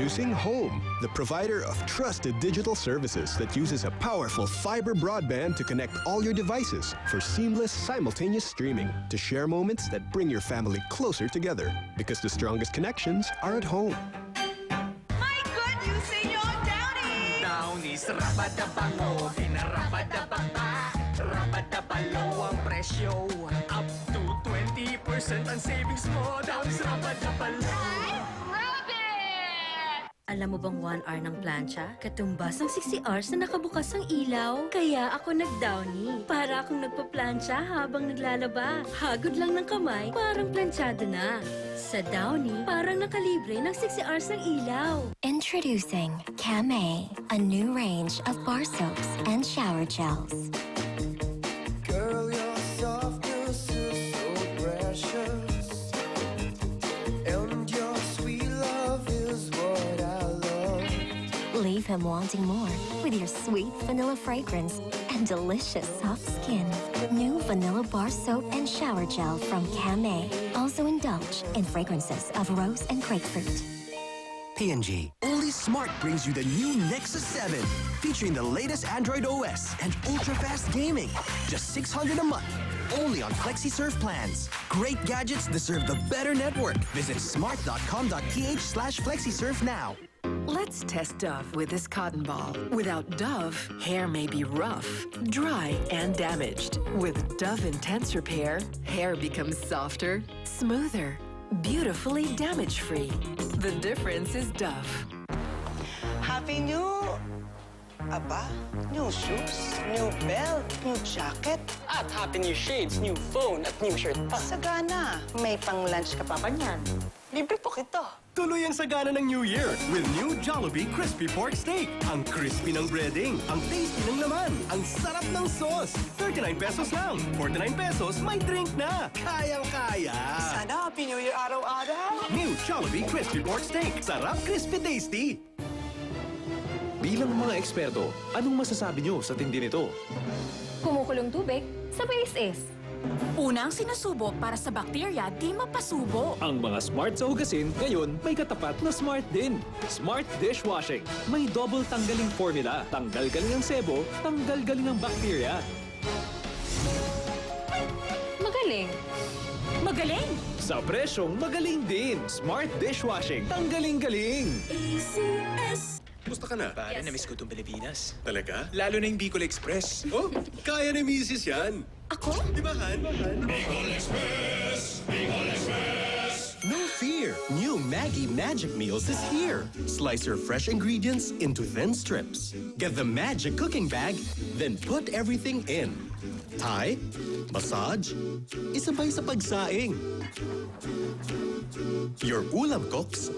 Introducing Home, the provider of trusted digital services that uses a powerful fiber broadband to connect all your devices for seamless, simultaneous streaming to share moments that bring your family closer together. Because the strongest connections are at home. My good news sa inyo, Downy! Downy's rabadabango, pinarabadababa, rabadabalo ang presyo. Up to 20% ang savings mo, Downy's rabadabalo. Alam mo bang 1 hour ng plancha? Katumbas ng 60 hours na nakabukas ang ilaw. Kaya ako nag-Downy. Para akong nagpa-plancha habang naglalaba. Hagod lang ng kamay, parang planchado na. Sa Downy, parang nakalibre ng 60 hours ng ilaw. Introducing Camay, a new range of bar soaps and shower gels. Girl, your softness is so precious, and your sweet love is what I love. Leave him wanting more with your sweet vanilla fragrance and delicious soft skin. New vanilla bar soap and shower gel from Camay. Also indulge in fragrances of rose and grapefruit. P&G. Only Smart brings you the new Nexus 7, featuring the latest Android OS and ultra-fast gaming. Just $600 a month. Only on FlexiSurf plans. Great gadgets deserve the better network. Visit smart.com.ph/FlexiSurf now. Let's test Dove with this cotton ball. Without Dove, hair may be rough, dry, and damaged. With Dove Intense Repair, hair becomes softer, smoother, beautifully damage-free. The difference is Dove. Happy New... Aba, new shoes, new belt, new jacket. At happy new shades, new phone, at new shirt pa. Sagana, may pang-lunch ka pa ba niyan? Libre po kita. Tuloy ang sagana ng New Year with new Jollibee Crispy Pork Steak. Ang crispy ng breading, ang tasty ng laman, ang sarap ng sauce. 39 pesos lang. 49 pesos, may drink na. Kayang-kaya. Sana Happy New Year araw-araw. New Jollibee Crispy Pork Steak. Sarap, crispy, tasty. Bilang mga eksperto, anong masasabi niyo sa tindi nito? Kumukulong tubig, sabay is. Unang sinusubok para sa bakterya di mapasubo. Ang mga smart sa hugasin, ngayon may katapat na smart din. Smart Dishwashing. May double tanggaling formula. Tanggal galing ang sebo, tanggal galing ang bakterya. Magaling. Magaling! Sa presyong magaling din. Smart Dishwashing. Tanggaling-galing. ACS. Gusto ka na? Pare, na-miss ko itong Pilipinas. Talaga? Lalo na yung Bicol Express. Oh, kaya ni Mrs. yan. Ako? Di ba, Han? Bicol Express! Bicol Express! No fear! New Maggie Magic Meals is here. Slice your fresh ingredients into thin strips. Get the magic cooking bag, then put everything in. Tie, massage, isabay sa pagsaing. Your ulam cooks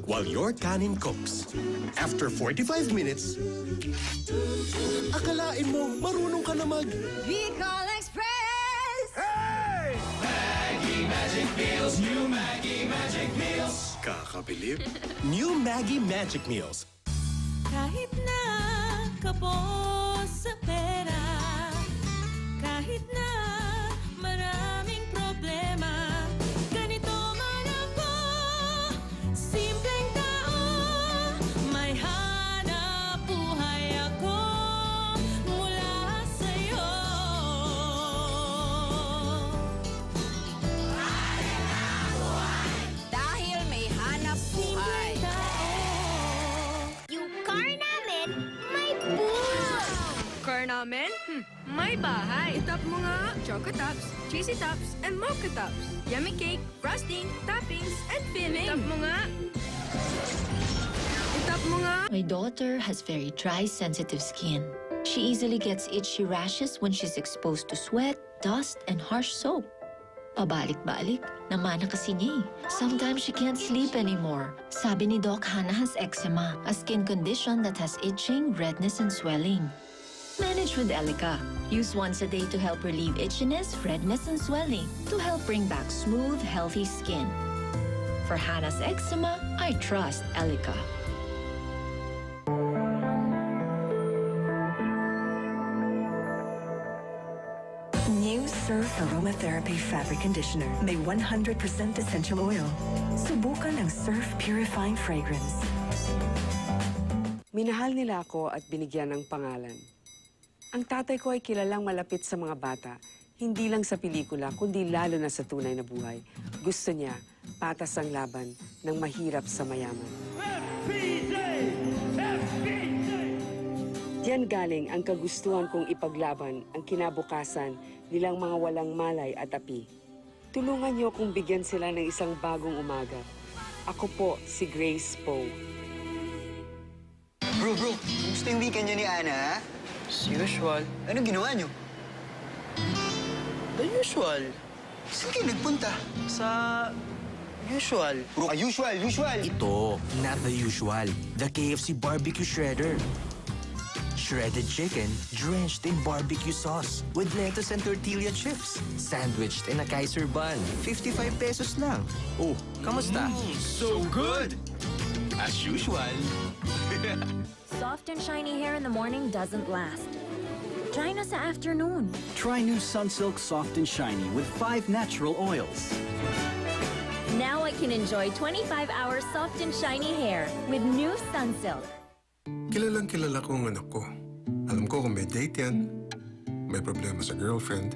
while your kanin cooks. After 45 minutes, akalain mo marunong ka na mag... Bicol Express! Hey! Maggie Magic Meals! New Maggie Magic Meals! Kakabilib. New Maggie Magic Meals. Kahit na kapos sa pera, kahit na maraming problema, ganito man ako, simpleng tao, may hanap buhay ako mula sa'yo. Dahil may hanap buhay. Simpleng tao. Yung car namin, may pool! Car namin? May bahay. Itap mo nga. Choco Tops, Cheesy Tops, and Mocha Tops. Yummy cake, frosting, toppings, and filling. Itap mo nga. Itap mo nga. My daughter has very dry, sensitive skin. She easily gets itchy rashes when she's exposed to sweat, dust, and harsh soap. Pabalik-balik, namana kasi niya eh. Sometimes she can't sleep anymore. Sabi ni Doc, Hannah has eczema, a skin condition that has itching, redness, and swelling. Manage with Elica. Use once a day to help relieve itchiness, redness, and swelling to help bring back smooth, healthy skin. For Hannah's eczema, I trust Elica. New Surf Aromatherapy Fabric Conditioner. May 100% essential oil. Subukan ang Surf Purifying Fragrance. Minahal nila ako at binigyan ng pangalan. Ang tatay ko ay kilalang malapit sa mga bata, hindi lang sa pelikula, kundi lalo na sa tunay na buhay. Gusto niya, patas ang laban ng mahirap sa mayaman. Diyan galing ang kagustuhan kong ipaglaban ang kinabukasan nilang mga walang malay at api. Tulungan niyo kung bigyan sila ng isang bagong umaga. Ako po si Grace Poe. Bro, kumusta yung weekend niyo ni Ana, ha? As usual. Anong ginawa niyo? The usual. Saan kayo nagpunta? Sa usual. Bro, usual! Ito, not the usual. The KFC barbecue shredder. Shredded chicken drenched in barbecue sauce with lettuce and tortilla chips. Sandwiched in a Kaiser bun. 55 pesos lang. Oh, kamusta? So good! As usual. Soft and shiny hair in the morning doesn't last. Try na sa afternoon. Try new Sunsilk Soft and Shiny with 5 natural oils. Now I can enjoy 25 hours soft and shiny hair with new Sunsilk. Kilalang kilala ko ang anak ko. Alam ko kung may date yan, may problema sa girlfriend.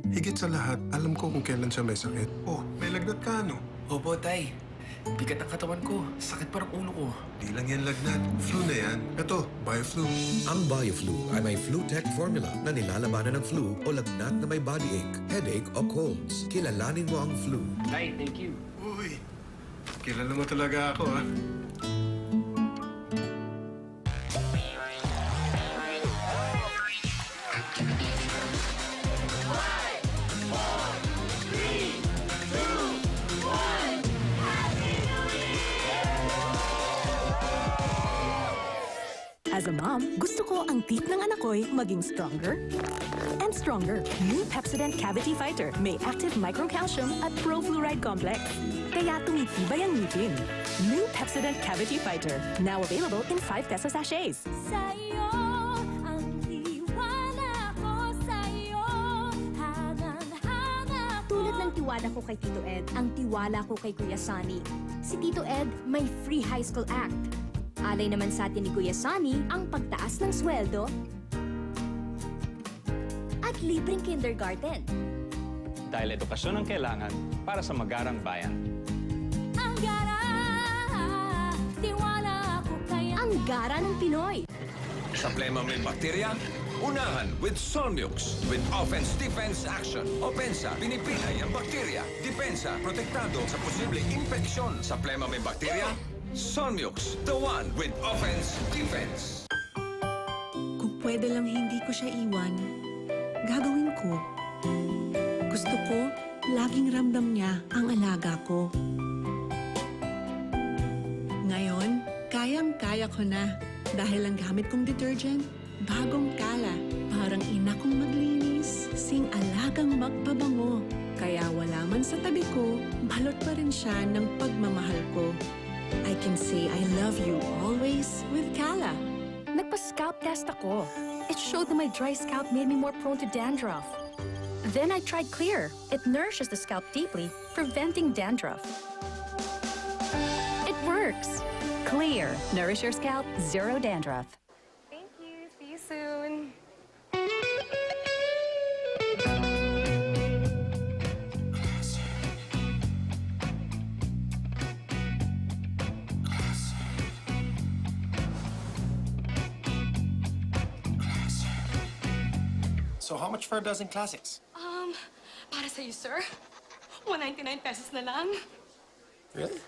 Higit sa lahat, alam ko kung kailan siya may sakit. Oh, may lagnat ka, ano? Opo, tay. Bigat ang katawan ko. Sakit parang ulo ko. Di lang yan lagnat. Flu na yan. Ito, BioFlu. Ang BioFlu ay may FluTech formula na nilalabanan ng flu o lagnat na may body ache, headache o colds. Kilalanin mo ang flu. Tay, thank you. Uy, kilala mo talaga ako, ha? As a mom, gusto ko ang teeth ng anak ko'y maging stronger and stronger. New Pepsodent Cavity Fighter may active microcalcium at pro-fluoride complex. Kaya tumitibay ang ngipin. New Pepsodent Cavity Fighter. Now available in 5 peso sachets. Sa'yo ang tiwala ko sa'yo. Hangang-hanga ko. Tulad ng tiwala ko kay Tito Ed, ang tiwala ko kay Kuya Sunny. Si Tito Ed may free high school act. Alay naman sa atin ni Kuya Sunny ang pagtaas ng sweldo at libreng kindergarten. Dahil edukasyon ang kailangan para sa magarang bayan. Ang gara, tiwala ko kaya. Ang gara ng Pinoy. Sa plema may bakterya, unahan with Solmux. With offense, defense, action. Opensa, pinipinay ang bakterya. Depensa, protektado sa posibleng infeksyon. Sa plema may bakterya, Solmux, the one with offense, defense. Kung pwede lang hindi ko siya iwan, gagawin ko. Gusto ko, laging ramdam niya ang alaga ko. Ngayon, kayang-kaya ko na dahil ang gamit kong detergent, bagong Kala. Parang ina kong maglinis, sing alagang magpabango. Kaya wala man sa tabi ko, balot pa rin siya ng pagmamahal ko. I can say I love you always with Kala. Nagpa-scalp test ako. It showed that my dry scalp made me more prone to dandruff. Then I tried Clear. It nourishes the scalp deeply, preventing dandruff. It works. Clear. Nourish your scalp, zero dandruff. Thank you. See you soon. So how much for a dozen classics? Para sa'yo, sir. 199 pesos na lang. Really?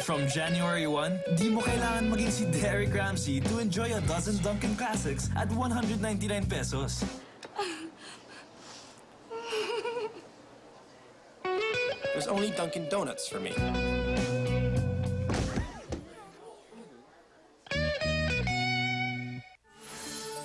From January 1, di mo kailangan maging si Derek Ramsey to enjoy a dozen Dunkin' Classics at 199 pesos. There's only Dunkin' Donuts for me.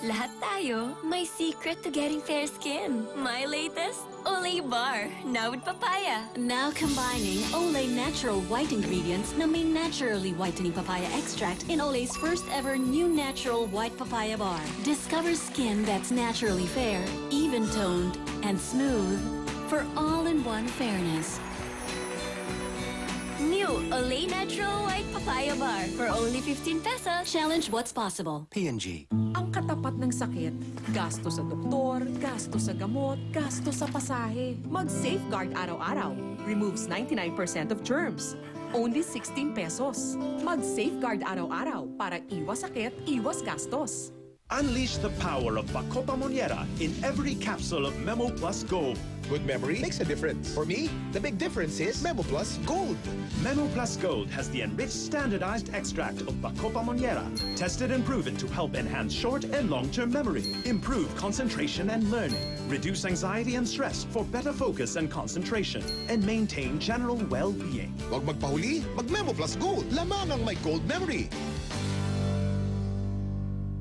Lahat tayo may secret to getting fair skin. My latest, Olay Bar, now with papaya. Now combining Olay natural white ingredients na may naturally whitening papaya extract in Olay's first ever new natural white papaya bar. Discover skin that's naturally fair, even-toned, and smooth for all-in-one fairness. New Olay Natural White Papaya Bar for only 15 pesos. Challenge what's possible. P&G. Ang katapat ng sakit, gasto sa doktor, gasto sa gamot, gasto sa pasahe. Mag-Safeguard araw-araw. Removes 99% of germs. Only 16 pesos. Mag-Safeguard araw-araw para iwas sakit, iwas gastos. Unleash the power of Bacopa Monnieri in every capsule of Memo Plus Gold. Good memory makes a difference. For me, the big difference is Memo Plus Gold. Memo Plus Gold has the enriched standardized extract of Bacopa Monnieri, tested and proven to help enhance short and long-term memory, improve concentration and learning, reduce anxiety and stress for better focus and concentration, and maintain general well-being. Huwag magpahuli, mag Memo Plus Gold. Lamang ang may gold memory.